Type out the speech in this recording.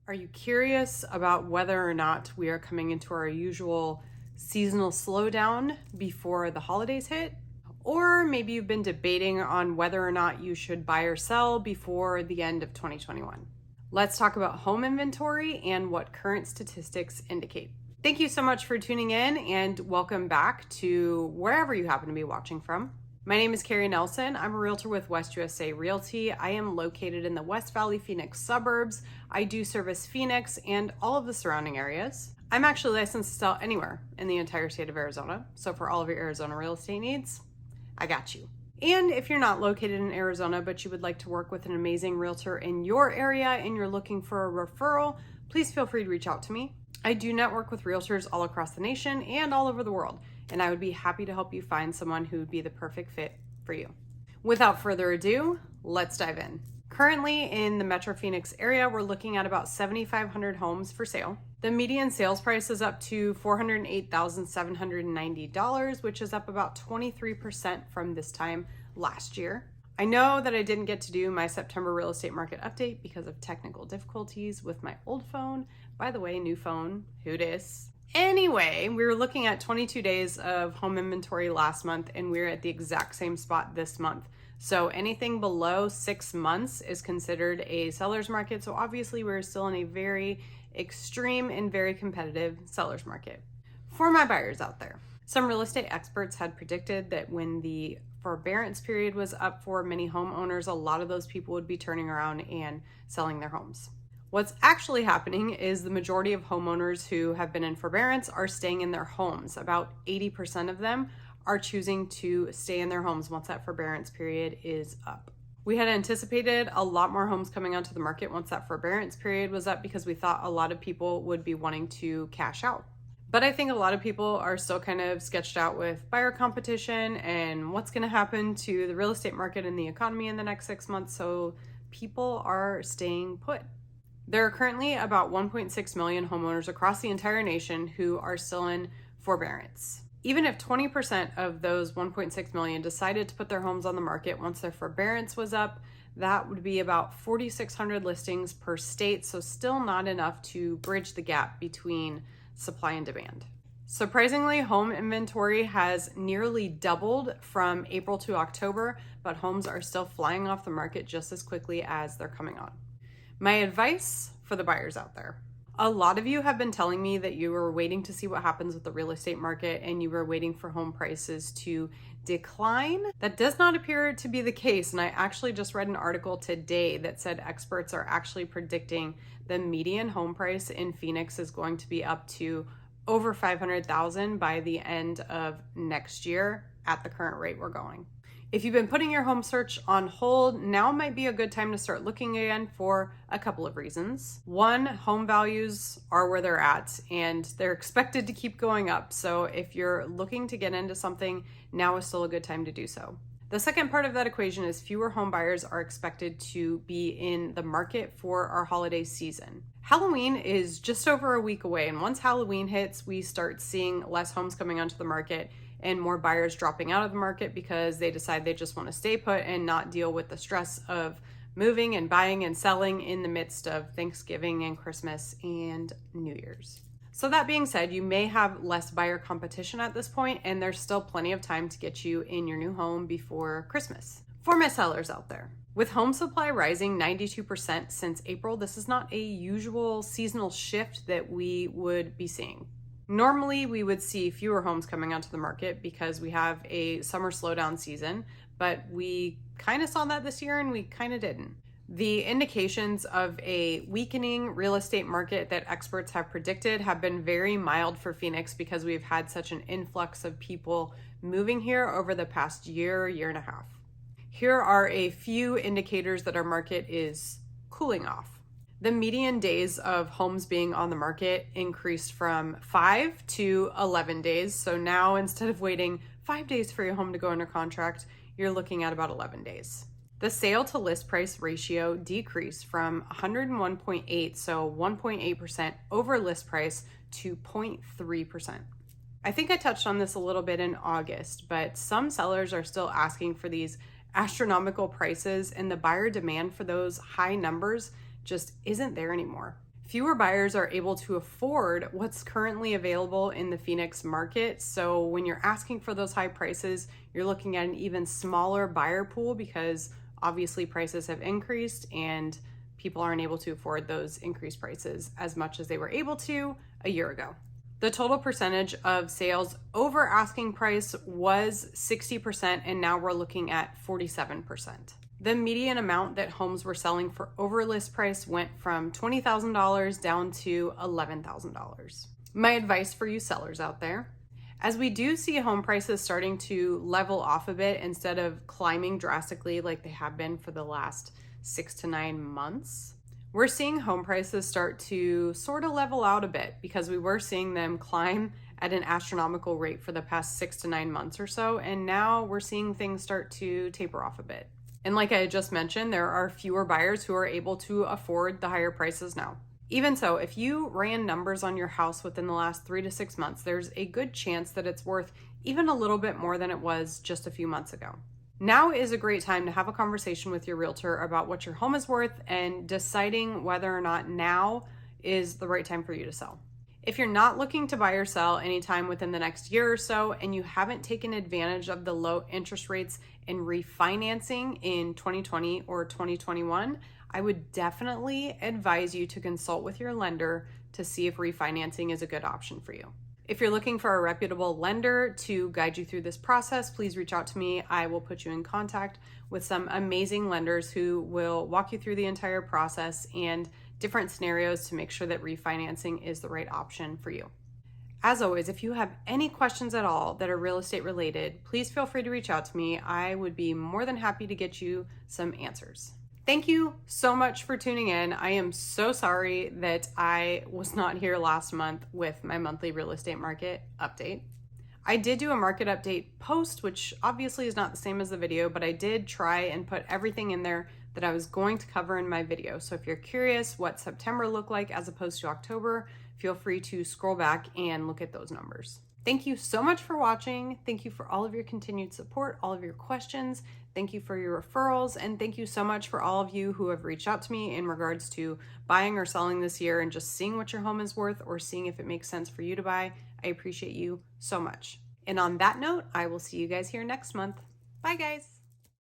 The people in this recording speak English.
Are you curious about whether or not we are coming into our usual seasonal slowdown before the holidays hit? Or maybe you've been debating on whether or not you should buy or sell before the end of 2021. Let's talk about home inventory and what current statistics indicate. Thank you so much for tuning in and welcome back to wherever you happen to be watching from. My name is Carrie Nelson. I'm a realtor with West USA Realty. I am located in the West Valley Phoenix suburbs. I do service Phoenix and all of the surrounding areas. I'm actually licensed to sell anywhere in the entire state of Arizona. So for all of your Arizona real estate needs, I got you. And if you're not located in Arizona, but you would like to work with an amazing realtor in your area and you're looking for a referral, please feel free to reach out to me. I do network with realtors all across the nation and all over the world, and I would be happy to help you find someone who would be the perfect fit for you. Without further ado, let's dive in. Currently in the Metro Phoenix area, we're looking at about 7,500 homes for sale. The median sales price is up to $408,790, which is up about 23% from this time last year. I know that I didn't get to do my September real estate market update because of technical difficulties with my old phone. By the way, new phone, who dis? Anyway, we were looking at 22 days of home inventory last month, and we're at the exact same spot this month. So anything below 6 months is considered a seller's market. So obviously we're still in a very extreme and very competitive seller's market. For my buyers out there, some real estate experts had predicted that when the forbearance period was up for many homeowners, a lot of those people would be turning around and selling their homes. What's actually happening is the majority of homeowners who have been in forbearance are staying in their homes. About 80% of them are choosing to stay in their homes once that forbearance period is up. We had anticipated a lot more homes coming onto the market once that forbearance period was up because we thought a lot of people would be wanting to cash out. But I think a lot of people are still kind of sketched out with buyer competition and what's going to happen to the real estate market and the economy in the next 6 months. So people are staying put. There are currently about 1.6 million homeowners across the entire nation who are still in forbearance. Even if 20% of those 1.6 million decided to put their homes on the market once their forbearance was up, that would be about 4,600 listings per state. So still not enough to bridge the gap between supply and demand. Surprisingly, home inventory has nearly doubled from April to October, but homes are still flying off the market just as quickly as they're coming on. My advice for the buyers out there. A lot of you have been telling me that you were waiting to see what happens with the real estate market and you were waiting for home prices to decline. That does not appear to be the case. And I actually just read an article today that said experts are actually predicting the median home price in Phoenix is going to be up to over $500,000 by the end of next year at the current rate we're going. If you've been putting your home search on hold, now might be a good time to start looking again for a couple of reasons. One, home values are where they're at and they're expected to keep going up. So if you're looking to get into something, now is still a good time to do so. The second part of that equation is fewer home buyers are expected to be in the market for our holiday season. Halloween is just over a week away, and once Halloween hits, we start seeing less homes coming onto the market and more buyers dropping out of the market because they decide they just want to stay put and not deal with the stress of moving and buying and selling in the midst of Thanksgiving and Christmas and New Year's. So that being said, you may have less buyer competition at this point, and there's still plenty of time to get you in your new home before Christmas. For my sellers out there, with home supply rising 92% since April, this is not a usual seasonal shift that we would be seeing. Normally, we would see fewer homes coming onto the market because we have a summer slowdown season, but we kind of saw that this year and we kind of didn't. The indications of a weakening real estate market that experts have predicted have been very mild for Phoenix because we've had such an influx of people moving here over the past year and a half. Here are a few indicators that our market is cooling off. The median days of homes being on the market increased from 5 to 11 days. So now instead of waiting 5 days for your home to go under contract, you're looking at about 11 days. The sale to list price ratio decreased from 101.8, so 1.8% over list price, to 0.3%. I think I touched on this a little bit in August, but some sellers are still asking for these astronomical prices, and the buyer demand for those high numbers just isn't there anymore. Fewer buyers are able to afford what's currently available in the Phoenix market. So when you're asking for those high prices, you're looking at an even smaller buyer pool because obviously prices have increased and people aren't able to afford those increased prices as much as they were able to a year ago. The total percentage of sales over asking price was 60%, and now we're looking at 47%. The median amount that homes were selling for over list price went from $20,000 down to $11,000. My advice for you sellers out there, as we do see home prices starting to level off a bit instead of climbing drastically like they have been for the last 6 to 9 months, we're seeing home prices start to sort of level out a bit because we were seeing them climb at an astronomical rate for the past 6 to 9 months or so, and now we're seeing things start to taper off a bit. And like I just mentioned, there are fewer buyers who are able to afford the higher prices now. Even so, if you ran numbers on your house within the last 3 to 6 months, there's a good chance that it's worth even a little bit more than it was just a few months ago. Now is a great time to have a conversation with your realtor about what your home is worth and deciding whether or not now is the right time for you to sell. If you're not looking to buy or sell anytime within the next year or so, and you haven't taken advantage of the low interest rates and refinancing in 2020 or 2021, I would definitely advise you to consult with your lender to see if refinancing is a good option for you. If you're looking for a reputable lender to guide you through this process, please reach out to me. I will put you in contact with some amazing lenders who will walk you through the entire process and different scenarios to make sure that refinancing is the right option for you. As always, if you have any questions at all that are real estate related, please feel free to reach out to me. I would be more than happy to get you some answers. Thank you so much for tuning in. I am so sorry that I was not here last month with my monthly real estate market update. I did do a market update post, which obviously is not the same as the video, but I did try and put everything in there that I was going to cover in my video. So if you're curious what September looked like as opposed to October, feel free to scroll back and look at those numbers. Thank you so much for watching. Thank you for all of your continued support, all of your questions. Thank you for your referrals, and thank you so much for all of you who have reached out to me in regards to buying or selling this year and just seeing what your home is worth or seeing if it makes sense for you to buy. I appreciate you so much. And on that note, I will see you guys here next month. Bye, guys.